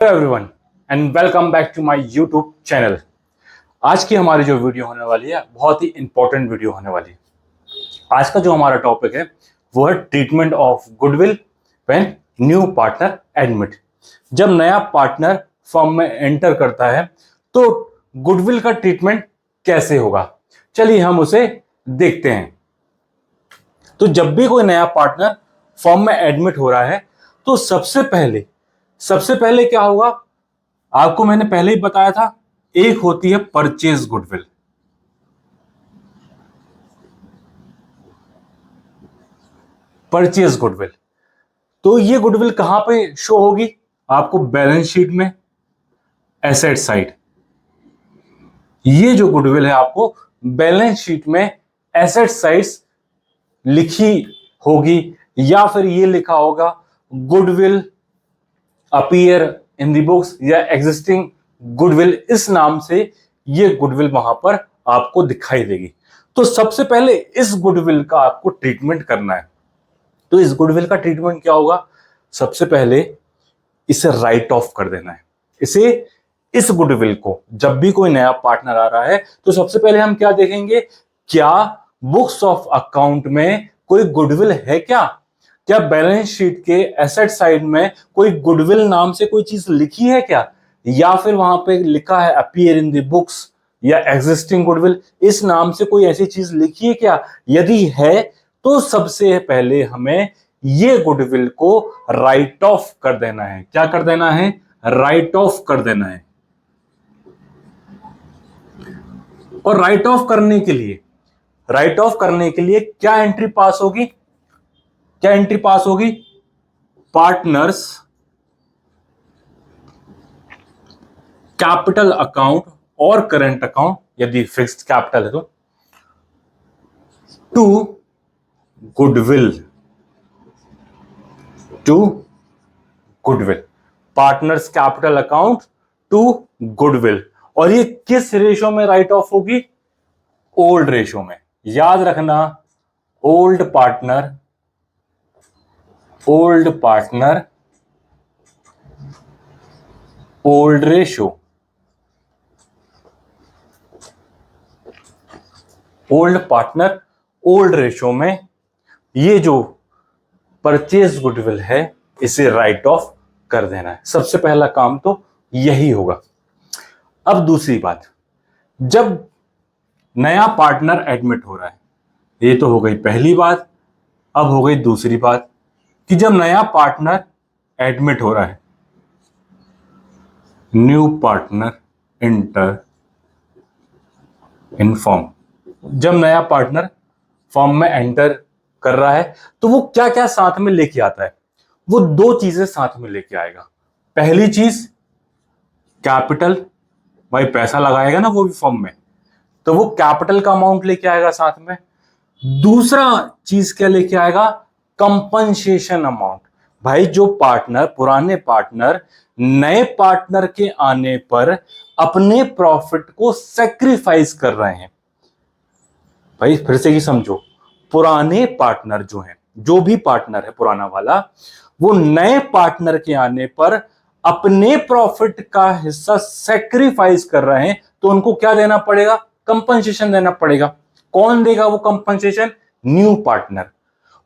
Hello everyone and welcome back to my YouTube channel. आज की हमारी जो वीडियो होने वाली है बहुत ही इंपॉर्टेंट वीडियो होने वाली है। आज का जो हमारा टॉपिक है वो है treatment of goodwill when new partner admit. जब नया पार्टनर फर्म में एंटर करता है तो गुडविल का ट्रीटमेंट कैसे होगा, चलिए हम उसे देखते हैं। तो जब भी कोई नया पार्टनर फर्म में एडमिट हो रहा है तो सबसे पहले क्या होगा, आपको मैंने पहले ही बताया था, एक होती है परचेज गुडविल। परचेज गुडविल तो ये गुडविल कहां पे शो होगी? आपको बैलेंस शीट में, एसेट साइड। ये जो गुडविल है आपको बैलेंस शीट में एसेट साइड्स लिखी होगी, या फिर ये लिखा होगा goodwill appear in the books या एग्जिस्टिंग गुडविल, इस नाम से ये गुडविल वहां पर आपको दिखाई देगी। तो सबसे पहले इस गुडविल का आपको ट्रीटमेंट करना है। तो इस गुडविल का ट्रीटमेंट क्या होगा? सबसे पहले इसे राइट ऑफ कर देना है। इस गुडविल को जब भी कोई नया पार्टनर आ रहा है तो सबसे पहले हम क्या देखेंगे, क्या बुक्स ऑफ अकाउंट में कोई गुडविल है क्या बैलेंस शीट के एसेट साइड में कोई गुडविल नाम से कोई चीज लिखी है क्या, या फिर वहां पे लिखा है अपीयर इन द बुक्स या एग्जिस्टिंग गुडविल, इस नाम से कोई ऐसी चीज लिखी है क्या? यदि है तो सबसे पहले हमें ये गुडविल को राइट ऑफ कर देना है। क्या कर देना है? राइट ऑफ कर देना है। और राइट ऑफ करने के लिए क्या एंट्री पास होगी? पार्टनर्स कैपिटल अकाउंट और करंट अकाउंट, यदि फिक्स्ड कैपिटल है तो, to goodwill. Partners capital account to goodwill. और ये किस रेशो में राइट ऑफ होगी? ओल्ड रेशो में। याद रखना, old partner old ratio. Old partner old ratio में ये जो परचेज गुडविल है इसे राइट ऑफ कर देना है। सबसे पहला काम तो यही होगा। अब दूसरी बात, जब नया पार्टनर एडमिट हो रहा है, ये तो हो गई पहली बात। अब हो गई दूसरी बात कि जब नया पार्टनर एडमिट हो रहा है, new partner enter in firm. जब नया पार्टनर फर्म में एंटर कर रहा है तो वो क्या क्या साथ में लेके आता है? वो दो चीजें साथ में लेके आएगा। पहली चीज कैपिटल, भाई पैसा लगाएगा ना वो भी फर्म में, तो वो कैपिटल का अमाउंट लेके आएगा साथ में। दूसरा चीज क्या लेके आएगा? Compensation amount. भाई जो पार्टनर, पुराने पार्टनर नए पार्टनर के आने पर अपने प्रॉफिट को सेक्रीफाइस कर रहे हैं, भाई फिर से ही समझो, पुराने पार्टनर जो हैं, जो भी पार्टनर है पुराना वाला, वो नए पार्टनर के आने पर अपने प्रॉफिट का हिस्सा सेक्रीफाइस कर रहे हैं, तो उनको क्या देना पड़ेगा? कंपनसेशन देना पड़ेगा। कौन देगा वो कंपनसेशन? New partner.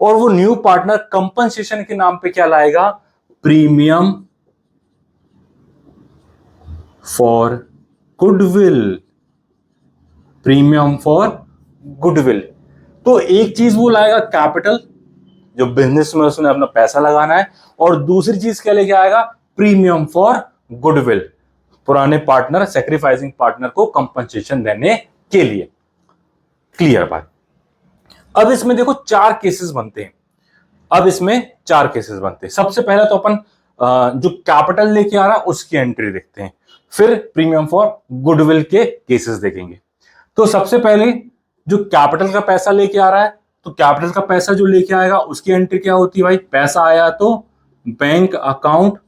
और वो न्यू पार्टनर कंपनसेशन के नाम पे क्या लाएगा? Premium for goodwill. Premium for goodwill. तो एक चीज वो लाएगा कैपिटल, जो बिजनेस में उसने अपना पैसा लगाना है, और दूसरी चीज क्या लेके आएगा? Premium for goodwill. पुराने पार्टनर, सैक्रिफाइसिंग पार्टनर को कंपनसेशन देने के लिए। क्लियर बात? अब इसमें देखो चार केसेस बनते हैं। सबसे पहले तो अपन जो कैपिटल लेके आ रहा है उसकी एंट्री देखते हैं, फिर प्रीमियम फॉर गुडविल के केसेस देखेंगे। तो सबसे पहले जो कैपिटल का पैसा लेके आ रहा है, तो कैपिटल का पैसा जो लेके आएगा उसकी एंट्री क्या होती है? भाई पैसा आया तो बैंक अकाउंट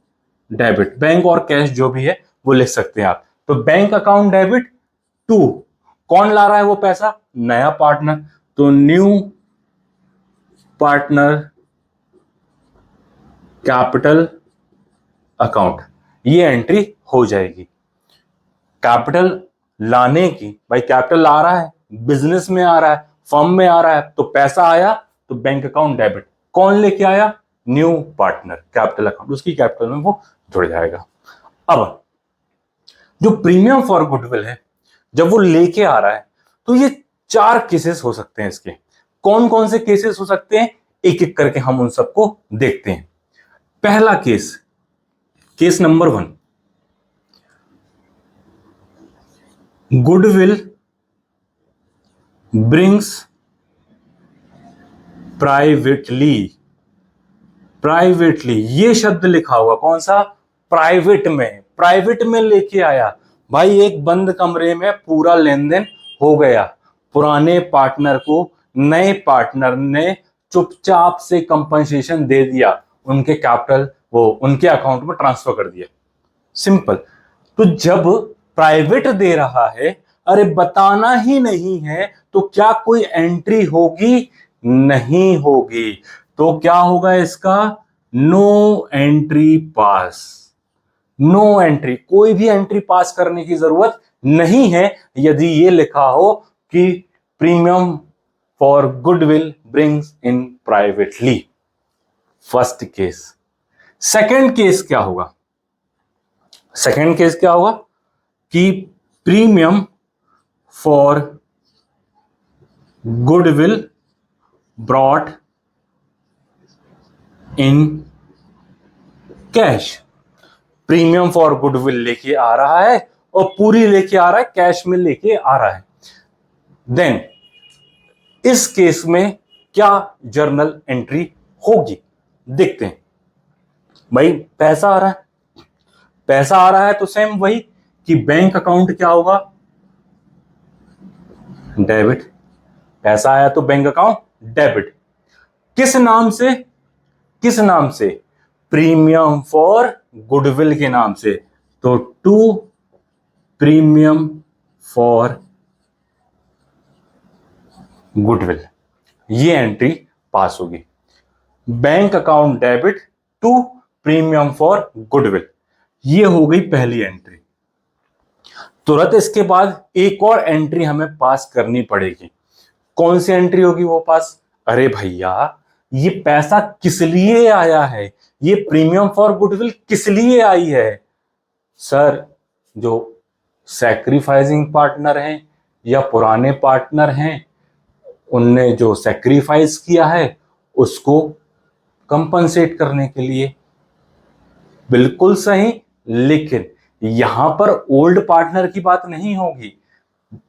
डेबिट, बैंक और कैश जो भी है वो लिख सकते हैं आप। तो बैंक अकाउंट डेबिट टू, कौन ला रहा है वो पैसा? नया पार्टनर। तो न्यू पार्टनर कैपिटल अकाउंट, ये एंट्री हो जाएगी। कैपिटल लाने की, भाई कैपिटल आ रहा है, बिजनेस में आ रहा है, फर्म में आ रहा है, तो पैसा आया तो बैंक अकाउंट डेबिट। कौन लेके आया? न्यू पार्टनर, कैपिटल अकाउंट, उसकी कैपिटल में वो जुड़ जाएगा। अब जो प्रीमियम फॉर गुडविल है, जब वो लेके आ रहा है तो ये 4 केसेस हो सकते हैं इसके। कौन कौन से केसेस हो सकते हैं, एक एक करके हम उन सबको देखते हैं। पहला case, case number 1, goodwill brings privately. Privately, ये शब्द लिखा हुआ कौन सा? प्राइवेट में। प्राइवेट में लेके आया। भाई एक बंद कमरे में पूरा लेन देन हो गया, पुराने पार्टनर को नए पार्टनर ने चुपचाप से कंपनसेशन दे दिया, उनके कैपिटल वो उनके अकाउंट में ट्रांसफर कर दिया। सिंपल। तो जब प्राइवेट दे रहा है, अरे बताना ही नहीं है, तो क्या कोई एंट्री होगी? नहीं होगी। तो क्या होगा इसका? No entry pass. No entry, कोई भी एंट्री पास करने की जरूरत नहीं है यदि ये लिखा हो कि premium for goodwill brings in privately. First case. Second case क्या होगा? सेकंड केस क्या होगा कि premium for goodwill brought in cash. Premium for goodwill लेके आ रहा है और पूरी लेके आ रहा है, कैश में लेके आ रहा है। देन इस केस में क्या जर्नल एंट्री होगी, देखते हैं। भाई पैसा आ रहा है, पैसा आ रहा है तो सेम वही कि बैंक अकाउंट क्या होगा? डेबिट। पैसा आया तो बैंक अकाउंट डेबिट। किस नाम से? किस नाम से? प्रीमियम फॉर गुडविल के नाम से। तो टू प्रीमियम फॉर गुडविल, ये एंट्री पास होगी। Bank account debit to premium for goodwill, ये हो गई पहली एंट्री। तुरंत इसके बाद एक और एंट्री हमें पास करनी पड़ेगी। कौन सी एंट्री होगी वो पास? अरे भैया ये पैसा किस लिए आया है, ये प्रीमियम फॉर गुडविल किस लिए आई है? सर, जो सैक्रिफाइसिंग पार्टनर हैं या पुराने पार्टनर हैं, उनने जो सैक्रिफाइस किया है उसको कंपनसेट करने के लिए। बिल्कुल सही। लेकिन यहां पर ओल्ड पार्टनर की बात नहीं होगी।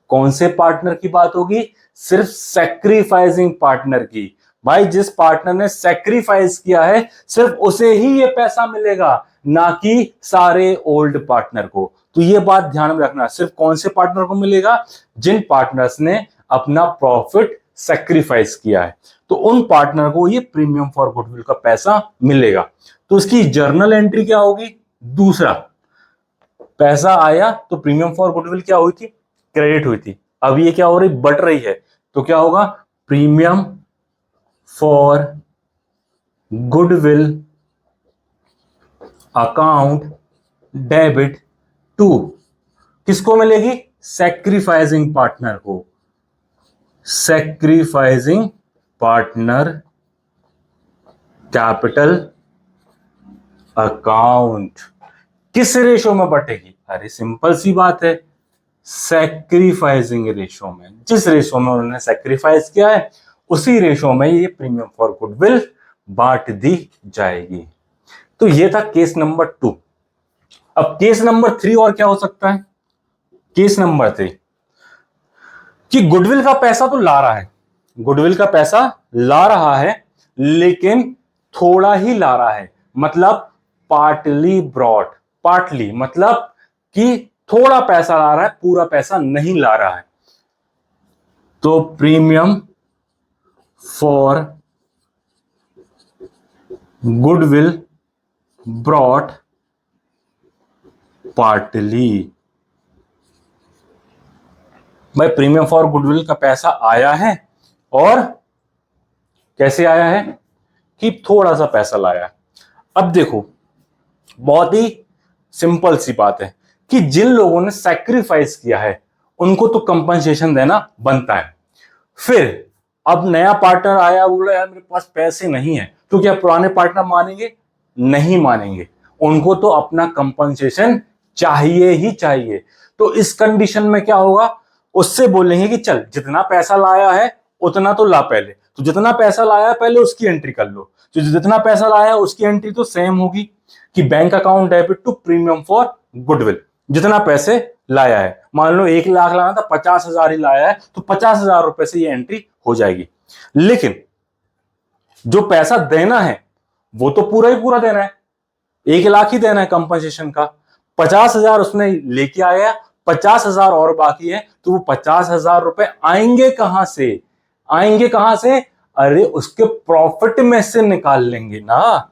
कौन से पार्टनर की बात होगी? सिर्फ सैक्रिफाइसिंग पार्टनर की। भाई जिस पार्टनर ने सैक्रिफाइस किया है सिर्फ उसे ही ये पैसा मिलेगा, ना कि सारे ओल्ड पार्टनर को। तो ये बात ध्यान में रखना, सिर्फ कौन से पार्टनर को मिलेगा? जिन पार्टनर्स ने अपना प्रॉफिट सैक्रिफाइस किया है, तो उन पार्टनर को ये प्रीमियम फॉर गुडविल का पैसा मिलेगा। तो इसकी जर्नल एंट्री क्या होगी? दूसरा, पैसा आया तो प्रीमियम फॉर गुडविल क्या हुई थी? क्रेडिट हुई थी। अब ये क्या हो रही? बढ़ रही है। तो क्या होगा? Premium for goodwill account debit to, किसको मिलेगी? सैक्रिफाइसिंग पार्टनर को। Sacrificing partner capital account. किस रेशो में बटेगी? अरे सिंपल सी बात है, सैक्रिफाइसिंग रेशो में। जिस रेशो में उन्होंने सैक्रिफाइस किया है उसी रेशो में ये प्रीमियम फॉर गुडविल बांट दी जाएगी। तो ये था केस नंबर 2। अब केस नंबर 3 और क्या हो सकता है? केस नंबर 3 कि गुडविल का पैसा तो ला रहा है, गुडविल का पैसा ला रहा है, लेकिन थोड़ा ही ला रहा है। मतलब पार्टली ब्रॉट। पार्टली मतलब कि थोड़ा पैसा ला रहा है, पूरा पैसा नहीं ला रहा है। तो premium for goodwill brought partly. भाई प्रीमियम फॉर गुडविल का पैसा आया है और कैसे आया है? कि थोड़ा सा पैसा लाया है। अब देखो, बहुत ही सिंपल सी बात है कि जिन लोगों ने सैक्रिफाइस किया है उनको तो कंपनसेशन देना बनता है। फिर अब नया पार्टनर आया, बोला यार मेरे पास पैसे नहीं है, तो क्या पुराने पार्टनर मानेंगे? नहीं मानेंगे। उनको तो अपना कंपनसेशन चाहिए ही चाहिए। तो इस कंडीशन में क्या होगा, उससे बोलेंगे कि चल जितना पैसा लाया है उतना तो ला पहले, तो जितना पैसा लाया पहले उसकी एंट्री कर लो। तो जितना पैसा लाया उसकी एंट्री तो सेम होगी कि bank account debit to premium for goodwill. जितना पैसे लाया है, मान लो 1 लाख लाना था, 50,000 ही लाया है, तो 50,000 रुपए से ये एंट्री हो जाएगी। लेकिन जो पैसा देना है वो तो पूरा ही पूरा देना है, 1 लाख ही देना है कंपनसेशन का। 50,000 उसने लेके आया, 50,000 और बाकी है, तो वो 50,000 रुपए आएंगे कहां से? आएंगे कहां से? अरे उसके प्रॉफिट में से निकाल लेंगे ना।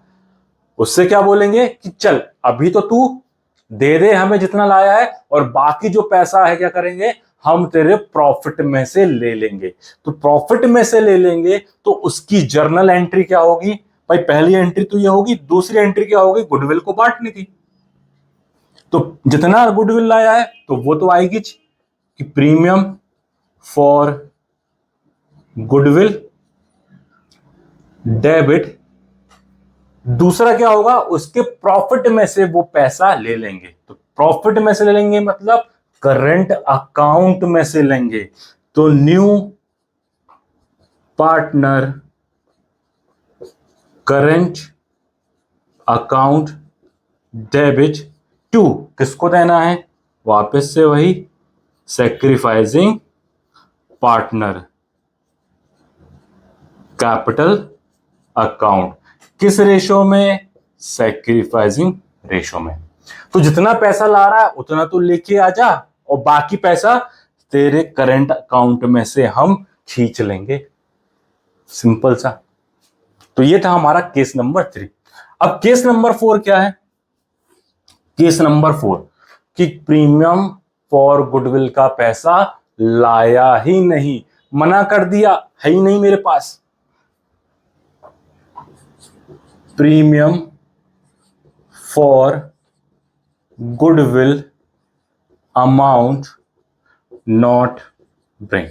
उससे क्या बोलेंगे कि चल अभी तो तू दे दे हमें जितना लाया है, और बाकी जो पैसा है क्या करेंगे, हम तेरे प्रॉफिट में से ले लेंगे। तो प्रॉफिट में से ले लेंगे तो उसकी जर्नल एंट्री क्या होगी भाई? पहली एंट्री तो ये होगी, दूसरी एंट्री क्या होगी? गुडविल को बांटने की। तो जितना गुडविल लाया है तो वो तो आएगी कि प्रीमियम फॉर गुडविल डेबिट। दूसरा क्या होगा, उसके प्रॉफिट में से वो पैसा ले लेंगे। तो प्रॉफिट में से ले लेंगे मतलब करंट अकाउंट में से लेंगे। तो new partner current account debit to, किसको देना है? वापस से वही सैक्रिफाइसिंग पार्टनर कैपिटल अकाउंट। किस रेशो में? सैक्रिफाइसिंग रेशो में। तो जितना पैसा ला रहा है उतना तो लेके आ जा, और बाकी पैसा तेरे करंट अकाउंट में से हम खींच लेंगे। सिंपल सा। तो ये था हमारा केस नंबर 3। अब केस नंबर 4 क्या है? केस नंबर 4 कि प्रीमियम फॉर गुडविल का पैसा लाया ही नहीं, मना कर दिया, है ही नहीं मेरे पास। Premium for goodwill amount not bring,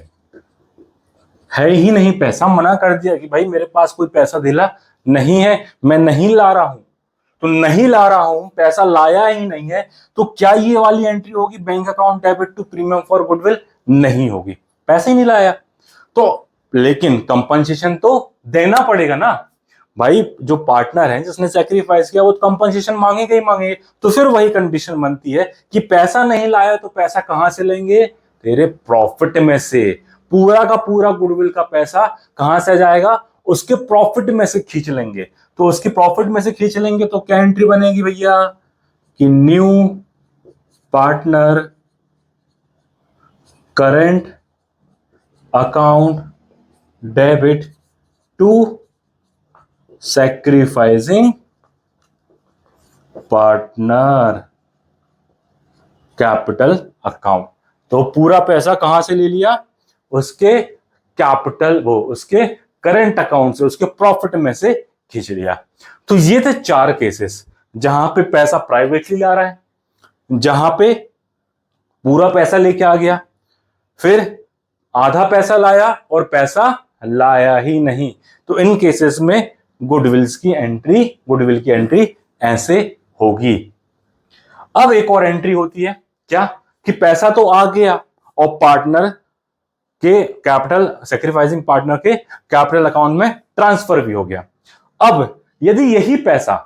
है ही नहीं पैसा, मना कर दिया कि भाई मेरे पास कोई पैसा दिला नहीं है, मैं नहीं ला रहा हूं। तो नहीं ला रहा हूं, पैसा लाया ही नहीं है, तो क्या ये वाली एंट्री होगी bank account debit to premium for goodwill? नहीं होगी, पैसे ही नहीं लाया। तो लेकिन कंपनसेशन तो देना पड़ेगा ना भाई। जो पार्टनर है जिसने सैक्रिफाइस किया वो कंपनसेशन मांगेगा ही मांगेगा। तो फिर वही कंडीशन बनती है कि पैसा नहीं लाया तो पैसा कहां से लेंगे? तेरे प्रॉफिट में से। पूरा का पूरा गुडविल का पैसा कहां से जाएगा? उसके प्रॉफिट में से खींच लेंगे। तो उसके प्रॉफिट में से खींच लेंगे तो क्या एंट्री बनेगी भैया कि new partner current account debit to sacrificing partner capital account. तो पूरा पैसा कहां से ले लिया? उसके कैपिटल, वो उसके करंट अकाउंट से, उसके प्रॉफिट में से खींच लिया। तो ये थे 4 केसेस जहां पे पैसा प्राइवेटली ला रहा है, जहां पे पूरा पैसा लेके आ गया, फिर आधा पैसा लाया और पैसा लाया ही नहीं। तो इन केसेस में गुडविल की एंट्री ऐसे होगी। अब एक और एंट्री होती है क्या कि पैसा तो आ गया और पार्टनर के कैपिटल, सैक्रिफाइसिंग पार्टनर के कैपिटल अकाउंट में ट्रांसफर भी हो गया। अब यदि यही पैसा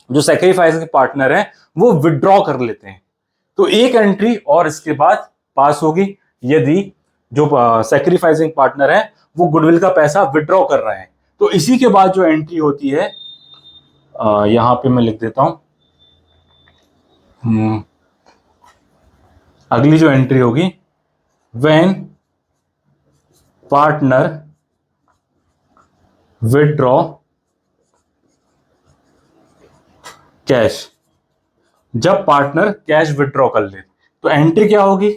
जो सैक्रिफाइसिंग पार्टनर है वो विड्रॉ कर लेते हैं तो एक एंट्री और इसके बाद पास होगी। यदि जो सैक्रिफाइसिंग पार्टनर है वो गुडविल का पैसा विड्रॉ कर रहे हैं तो इसी के बाद जो एंट्री होती है, यहां पे मैं लिख देता हूं, अगली जो एंट्री होगी, व्हेन पार्टनर विड्रॉ कैश, जब पार्टनर कैश विड्रॉ कर ले तो एंट्री क्या होगी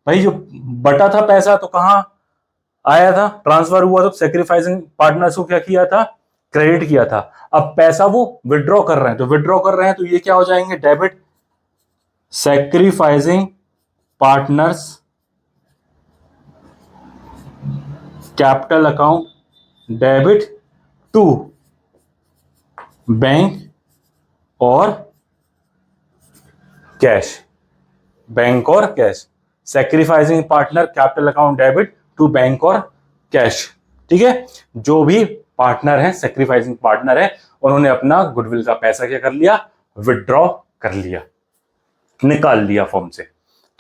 भाई? जो बटा था पैसा तो कहां आया था, ट्रांसफर हुआ, तो सैक्रिफाइसिंग पार्टनर्स को क्या किया था? क्रेडिट किया था। अब पैसा वो विड्रॉ कर रहे हैं, तो विड्रॉ कर रहे हैं तो ये क्या हो जाएंगे? Debit. Sacrificing partners capital account debit to bank और कैश, बैंक और cash, sacrificing partner capital account debit to bank और कैश। ठीक है, जो भी पार्टनर है, सैक्रिफाइसिंग पार्टनर है, उन्होंने अपना गुडविल का पैसा क्या कर लिया, विड्रॉ कर लिया, निकाल लिया फॉर्म से।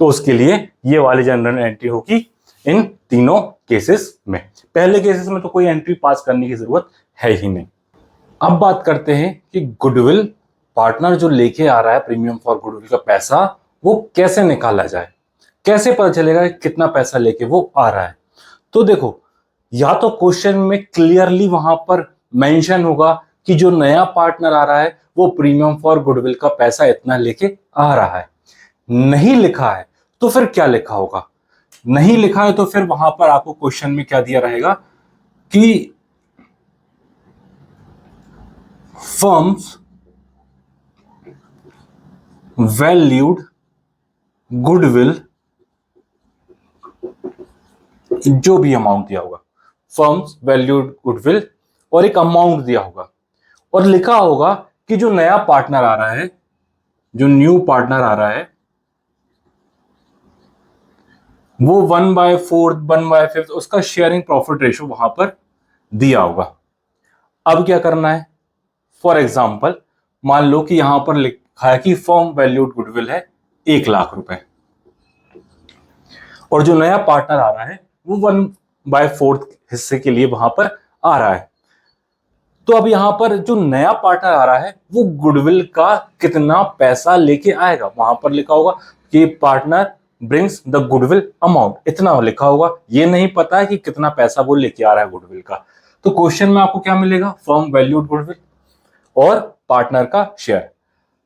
तो उसके लिए ये वाली जनरल एंट्री होगी इन तीनों केसेस में। पहले केसेस में तो कोई एंट्री पास करने की जरूरत है ही नहीं। अब बात करते हैं कि गुडविल पार्टनर जो लेके आ रहा है प्रीमियम फॉर गुडविल का पैसा, वो कैसे निकाला जाए, कैसे पता चलेगा कि कितना पैसा लेके वो आ रहा है। तो देखो, या तो क्वेश्चन में क्लियरली वहां पर मेंशन होगा कि जो नया पार्टनर आ रहा है वो प्रीमियम फॉर गुडविल का पैसा इतना लेके आ रहा है। नहीं लिखा है तो फिर क्या लिखा होगा, नहीं लिखा है तो फिर वहां पर आपको क्वेश्चन में क्या दिया रहेगा कि फर्म्स वैल्यूड गुडविल, जो भी अमाउंट दिया होगा, फर्म्स वैल्यूड गुडविल, और एक अमाउंट दिया होगा और लिखा होगा कि जो नया पार्टनर आ रहा है, जो न्यू पार्टनर आ रहा है, वो 1/4 1/5 उसका शेयरिंग प्रॉफिट रेशो वहां पर दिया होगा। अब क्या करना है, फॉर एग्जाम्पल मान लो कि यहां पर लिखा है कि फर्म वैल्यूड गुडविल है 1,00,000 रुपए और जो नया पार्टनर आ रहा है वो 1/4 हिस्से के लिए वहां पर आ रहा है। तो अब यहां पर जो नया पार्टनर आ रहा है वो गुडविल का कितना पैसा लेके आएगा, वहां पर लिखा होगा कि partner brings the goodwill amount, इतना लिखा होगा। ये नहीं पता है कि कितना पैसा वो लेके आ रहा है गुडविल का। तो क्वेश्चन में आपको क्या मिलेगा, फर्म वैल्यूड गुडविल और पार्टनर का शेयर।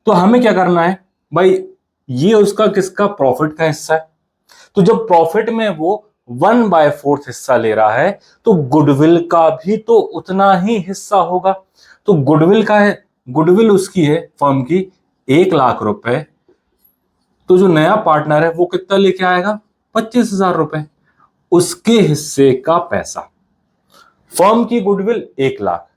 तो हमें क्या करना है भाई, ये उसका किसका, प्रॉफिट का हिस्सा है। तो जब प्रॉफिट में वो 1/4 हिस्सा ले रहा है तो गुडविल का भी तो उतना ही हिस्सा होगा। तो गुडविल का है, गुडविल उसकी है फर्म की 1,00,000 रुपए, तो जो नया पार्टनर है वो कितना लेके आएगा, 25,000 रुपए, उसके हिस्से का पैसा। फर्म की गुडविल 1,00,000,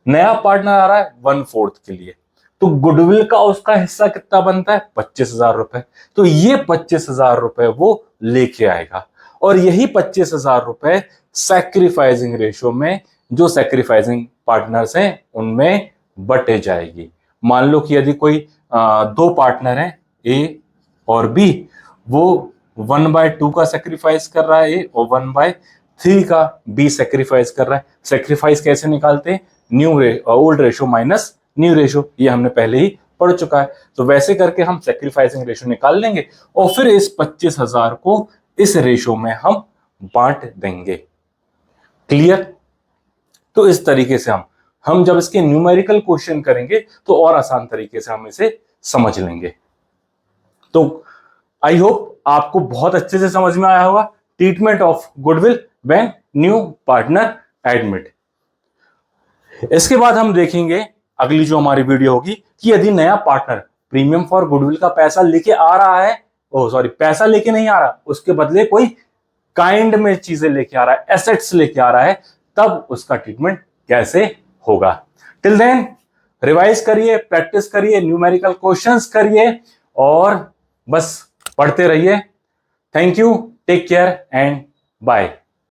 नया पार्टनर आ रहा है 1/4 के लिए, तो गुडविल का उसका हिस्सा कितना बनता है, 25,000 रुपए। तो ये 25,000 रुपए वो लेके आएगा और यही 25,000 रुपए सैक्रिफाइसिंग रेशो में जो सैक्रिफाइसिंग पार्टनर्स हैं उनमें बटे जाएगी। मान लो कि यदि कोई दो पार्टनर हैं ए और बी, वो 1/2 का सैक्रिफाइस कर रहा है ए और 1/3 का बी सैक्रिफाइस कर रहा है। सैक्रिफाइस कैसे निकालते हैं, old ratio minus new ratio, ये हमने पहले ही पढ़ चुका है। तो वैसे करके हम सैक्रिफाइसिंग रेशो निकाल लेंगे और फिर इस 25,000 को इस रेशो में हम बांट देंगे। क्लियर। तो इस तरीके से हम जब इसके न्यूमेरिकल क्वेश्चन करेंगे तो और आसान तरीके से हम इसे समझ लेंगे। तो आई होप आपको बहुत अच्छे से समझ में आया होगा treatment of goodwill when new partner admit. इसके बाद हम देखेंगे अगली जो हमारी वीडियो होगी कि यदि नया पार्टनर प्रीमियम फॉर गुडविल का पैसा लेके आ रहा है, पैसा लेके नहीं आ रहा, उसके बदले कोई काइंड में चीजें लेके आ रहा है, एसेट्स लेके आ रहा है, तब उसका ट्रीटमेंट कैसे होगा। टिल देन रिवाइज करिए, प्रैक्टिस करिए, न्यूमेरिकल क्वेश्चंस करिए और बस पढ़ते रहिए। Thank you, take care and bye.